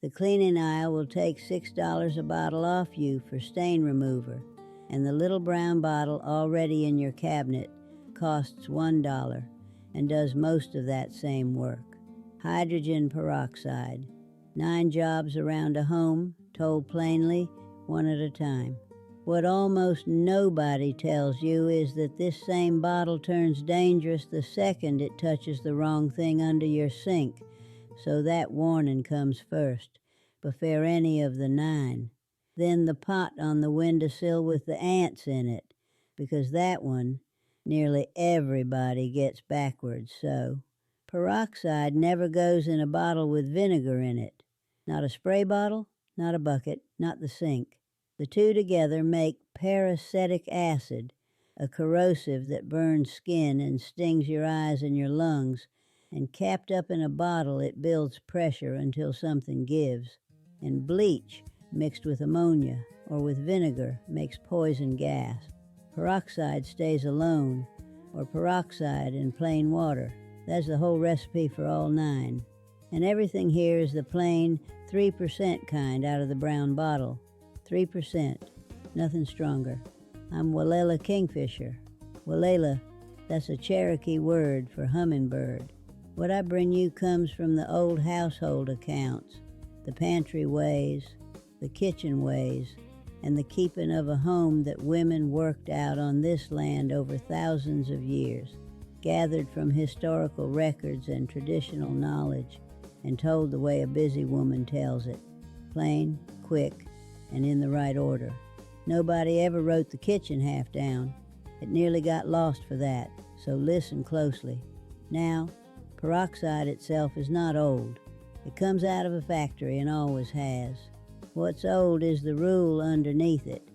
The cleaning aisle will take $6 a bottle off you for stain remover, and the little brown bottle already in your cabinet costs $1 and does most of that same work. Hydrogen peroxide. 9 jobs around a home, told plainly, one at a time. What almost nobody tells you is that this same bottle turns dangerous the second it touches the wrong thing under your sink, so that warning comes first, before any of the 9. Then the pot on the windowsill with the ants in it, because that one, nearly everybody gets backwards so. Peroxide never goes in a bottle with vinegar in it. Not a spray bottle, not a bucket, not the sink. The two together make peracetic acid, a corrosive that burns skin and stings your eyes and your lungs, and capped up in a bottle it builds pressure until something gives. And bleach, mixed with ammonia or with vinegar, makes poison gas. Peroxide stays alone, or peroxide in plain water. That's the whole recipe for all 9. And everything here is the plain 3% kind out of the brown bottle. 3%, nothing stronger. I'm Walela Kingfisher. Walela, that's a Cherokee word for hummingbird. What I bring you comes from the old household accounts, the pantry ways, the kitchen ways, and the keeping of a home that women worked out on this land over thousands of years, gathered from historical records and traditional knowledge, and told the way a busy woman tells it, plain, quick, and in the right order. Nobody ever wrote the kitchen half down. It nearly got lost for that, so listen closely. Now, peroxide itself is not old. It comes out of a factory and always has. What's old is the rule underneath it,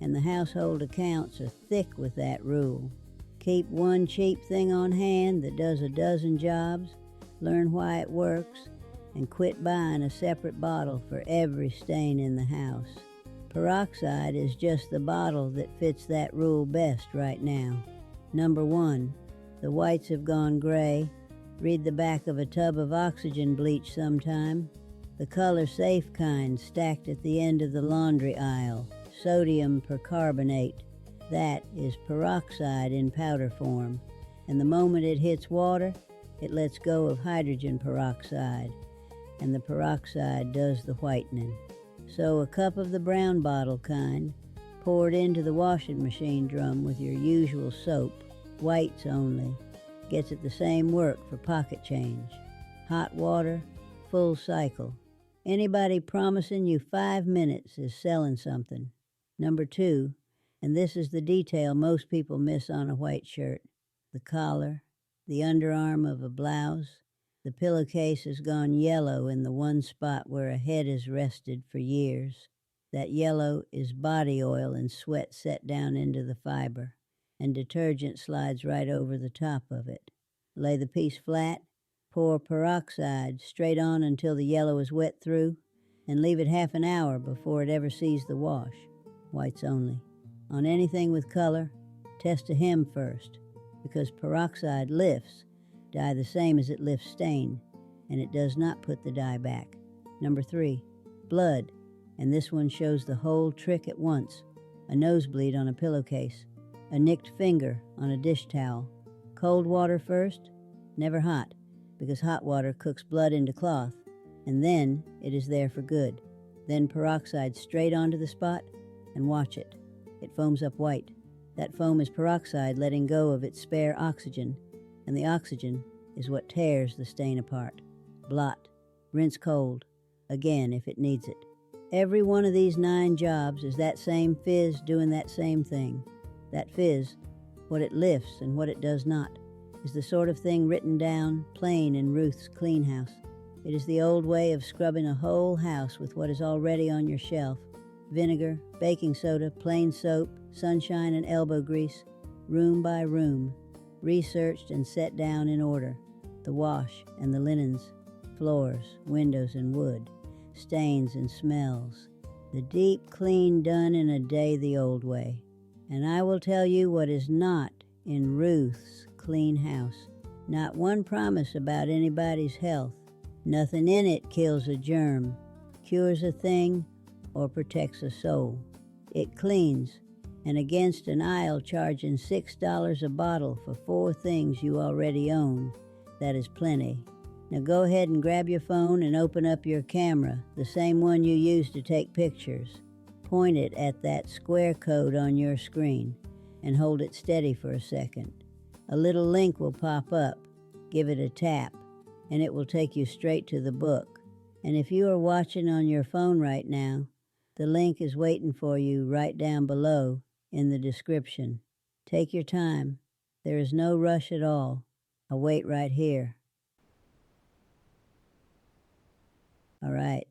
and the household accounts are thick with that rule. Keep one cheap thing on hand that does a dozen jobs, learn why it works, and quit buying a separate bottle for every stain in the house. Peroxide is just the bottle that fits that rule best right now. Number 1, the whites have gone gray. Read the back of a tub of oxygen bleach sometime. The color-safe kind stacked at the end of the laundry aisle, sodium percarbonate. That is peroxide in powder form, and the moment it hits water, it lets go of hydrogen peroxide, and the peroxide does the whitening. So a cup of the brown bottle kind, poured into the washing machine drum with your usual soap, whites only, gets it the same work for pocket change. Hot water, full cycle. Anybody promising you 5 minutes is selling something. Number 2, and this is the detail most people miss on a white shirt, the collar, the underarm of a blouse. The pillowcase has gone yellow in the one spot where a head has rested for years. That yellow is body oil and sweat set down into the fiber, and detergent slides right over the top of it. Lay the piece flat, pour peroxide straight on until the yellow is wet through, and leave it half an hour before it ever sees the wash. Whites only. On anything with color, test a hem first, because peroxide lifts dye the same as it lifts stain, and it does not put the dye back. Number 3, blood, and this one shows the whole trick at once. A nosebleed on a pillowcase, a nicked finger on a dish towel. Cold water first, never hot, because hot water cooks blood into cloth, and then it is there for good. Then peroxide straight onto the spot, and watch it. It foams up white. That foam is peroxide letting go of its spare oxygen, and the oxygen is what tears the stain apart. Blot, rinse cold, again if it needs it. Every one of these 9 jobs is that same fizz doing that same thing. That fizz, what it lifts and what it does not, is the sort of thing written down plain in Ruth's clean house. It is the old way of scrubbing a whole house with what is already on your shelf. Vinegar, baking soda, plain soap, sunshine and elbow grease, room by room, researched and set down in order. The wash and the linens, floors, windows and wood, stains and smells. The deep clean done in a day the old way. And I will tell you what is not in Ruth's clean house. Not one promise about anybody's health. Nothing in it kills a germ. cures a thing or protects a soul. It cleans, and against an aisle charging $6 a bottle for 4 things you already own, that is plenty. Now go ahead and grab your phone and open up your camera, the same one you use to take pictures. Point it at that square code on your screen and hold it steady for a second. A little link will pop up. Give it a tap, and it will take you straight to the book. And if you are watching on your phone right now, the link is waiting for you right down below in the description. Take your time. There is no rush at all. I'll wait right here. All right.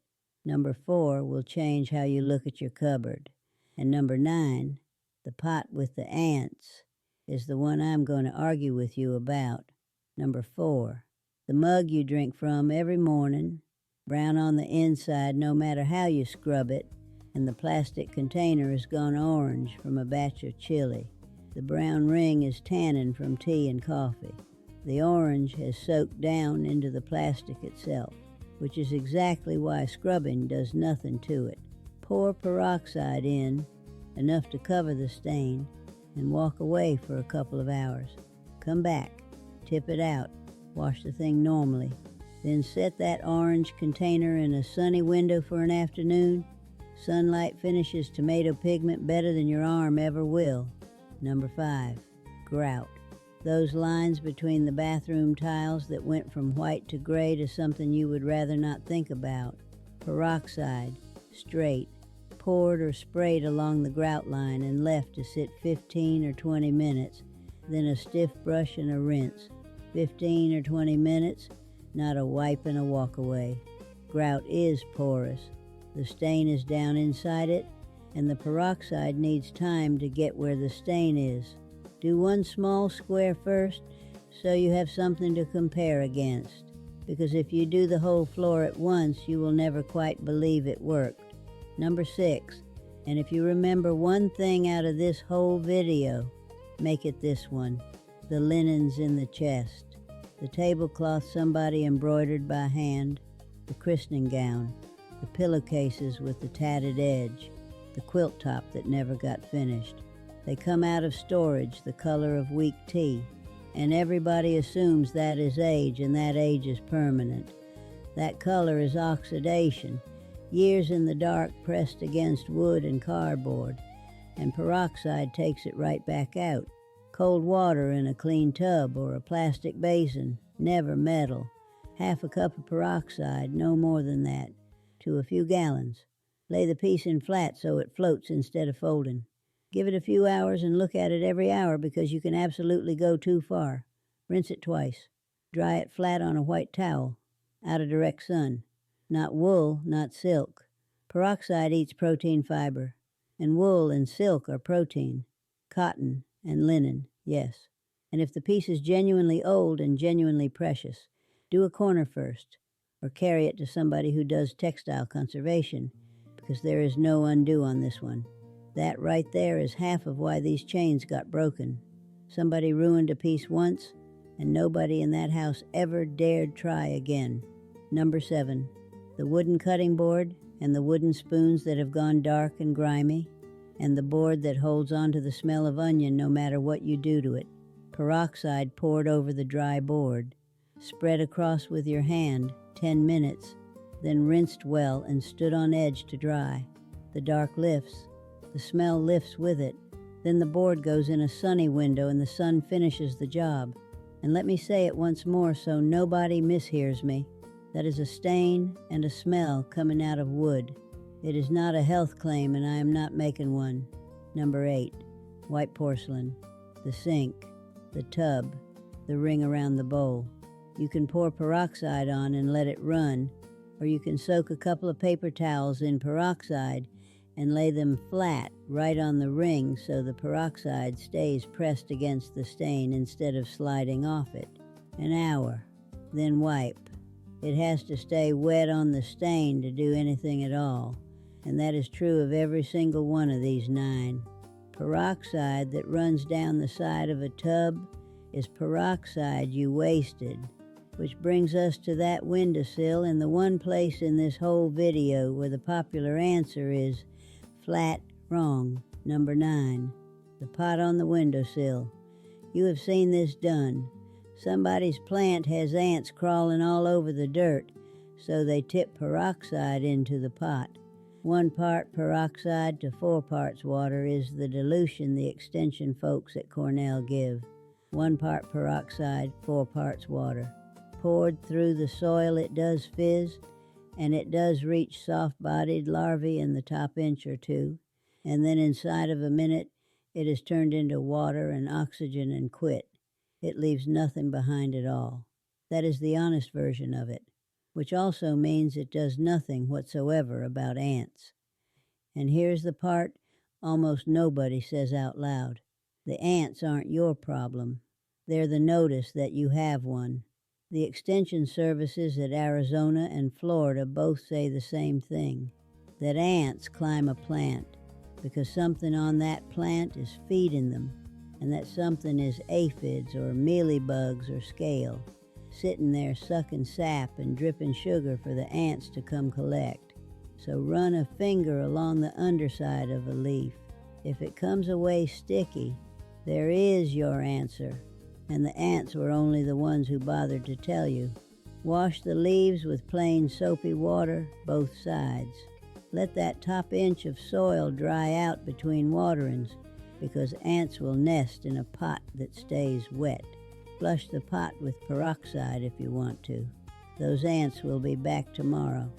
Number 4 will change how you look at your cupboard. And number 9, the pot with the ants, is the one I'm going to argue with you about. Number 4, the mug you drink from every morning, brown on the inside no matter how you scrub it, and the plastic container has gone orange from a batch of chili. The brown ring is tannin from tea and coffee. The orange has soaked down into the plastic itself, which is exactly why scrubbing does nothing to it. Pour peroxide in, enough to cover the stain, and walk away for a couple of hours. Come back, tip it out, wash the thing normally, then set that orange container in a sunny window for an afternoon. Sunlight finishes tomato pigment better than your arm ever will. Number 5, grout. Those lines between the bathroom tiles that went from white to gray to something you would rather not think about. Peroxide, straight, poured or sprayed along the grout line and left to sit 15 or 20 minutes, then a stiff brush and a rinse. 15 or 20 minutes, not a wipe and a walk away. Grout is porous. The stain is down inside it, and the peroxide needs time to get where the stain is. Do one small square first so you have something to compare against, because if you do the whole floor at once, you will never quite believe it worked. Number 6, and if you remember one thing out of this whole video, make it this one: the linens in the chest, the tablecloth somebody embroidered by hand, the christening gown, the pillowcases with the tatted edge, the quilt top that never got finished. They come out of storage the color of weak tea, and everybody assumes that is age, and that age is permanent. That color is oxidation, years in the dark pressed against wood and cardboard, and peroxide takes it right back out. Cold water in a clean tub or a plastic basin, never metal. Half a cup of peroxide, no more than that, to a few gallons. Lay the piece in flat so it floats instead of folding. Give it a few hours and look at it every hour, because you can absolutely go too far. Rinse it twice. Dry it flat on a white towel, out of direct sun. Not wool, not silk. Peroxide eats protein fiber, and wool and silk are protein. Cotton and linen, yes. And if the piece is genuinely old and genuinely precious, do a corner first, or carry it to somebody who does textile conservation, because there is no undo on this one. That right there is half of why these chains got broken. Somebody ruined a piece once, and nobody in that house ever dared try again. Number 7, the wooden cutting board and the wooden spoons that have gone dark and grimy, and the board that holds on to the smell of onion no matter what you do to it. Peroxide poured over the dry board. Spread across with your hand 10 minutes, then rinsed well and stood on edge to dry. The dark lifts. The smell lifts with it. Then the board goes in a sunny window and the sun finishes the job. And let me say it once more so nobody mishears me. That is a stain and a smell coming out of wood. It is not a health claim, and I am not making one. Number 8, white porcelain, the sink, the tub, the ring around the bowl. You can pour peroxide on and let it run, or you can soak a couple of paper towels in peroxide and lay them flat right on the ring so the peroxide stays pressed against the stain instead of sliding off it. An hour, then wipe. It has to stay wet on the stain to do anything at all, and that is true of every single one of these 9. Peroxide that runs down the side of a tub is peroxide you wasted. Which brings us to that windowsill and the one place in this whole video where the popular answer is flat wrong, number 9, the pot on the windowsill. You have seen this done. Somebody's plant has ants crawling all over the dirt, so they tip peroxide into the pot. 1 part peroxide to 4 parts water is the dilution the extension folks at Cornell give. 1 part peroxide, 4 parts water. Poured through the soil, it does fizz, and it does reach soft-bodied larvae in the top inch or 2, and then inside of a minute it is turned into water and oxygen and quit. It leaves nothing behind at all. That is the honest version of it, which also means it does nothing whatsoever about ants. And here's the part almost nobody says out loud. The ants aren't your problem. They're the notice that you have one. The extension services at Arizona and Florida both say the same thing, that ants climb a plant because something on that plant is feeding them, and that something is aphids or mealybugs or scale, sitting there sucking sap and dripping sugar for the ants to come collect. So run a finger along the underside of a leaf. If it comes away sticky, there is your answer. And the ants were only the ones who bothered to tell you. Wash the leaves with plain soapy water, both sides. Let that top inch of soil dry out between waterings, because ants will nest in a pot that stays wet. Flush the pot with peroxide if you want to. Those ants will be back tomorrow,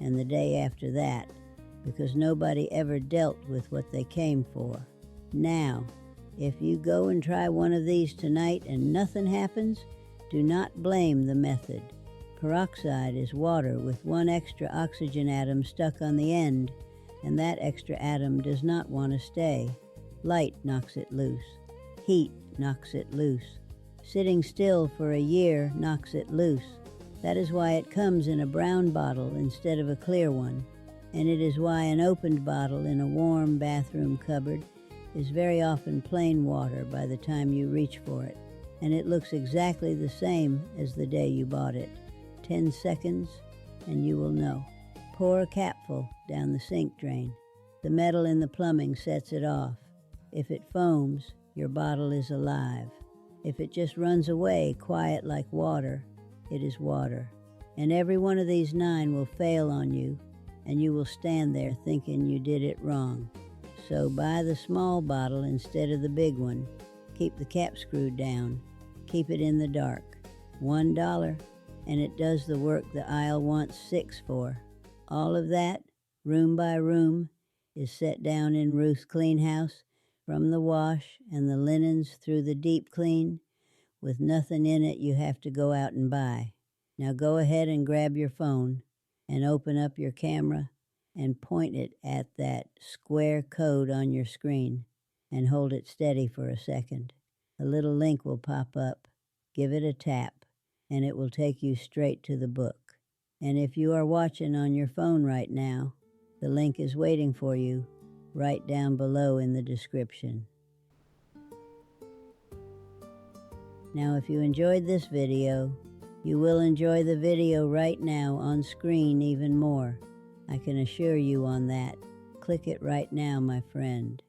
and the day after that, because nobody ever dealt with what they came for. Now, if you go and try one of these tonight and nothing happens, do not blame the method. Peroxide is water with 1 extra oxygen atom stuck on the end, and that extra atom does not want to stay. Light knocks it loose. Heat knocks it loose. Sitting still for a year knocks it loose. That is why it comes in a brown bottle instead of a clear one, and it is why an opened bottle in a warm bathroom cupboard is very often plain water by the time you reach for it, and it looks exactly the same as the day you bought it. 10 seconds, and you will know. Pour a capful down the sink drain. The metal in the plumbing sets it off. If it foams, your bottle is alive. If it just runs away quiet like water, it is water. And every one of these 9 will fail on you, and you will stand there thinking you did it wrong. So buy the small bottle instead of the big one. Keep the cap screwed down. Keep it in the dark. $1, and it does the work the aisle wants 6 for. All of that, room by room, is set down in Ruth's clean house, from the wash and the linens through the deep clean, with nothing in it you have to go out and buy. Now go ahead and grab your phone and open up your camera and point it at that square code on your screen and hold it steady for a second. A little link will pop up. Give it a tap, and it will take you straight to the book. And if you are watching on your phone right now, the link is waiting for you right down below in the description. Now, if you enjoyed this video, you will enjoy the video right now on screen even more. I can assure you on that. Click it right now, my friend.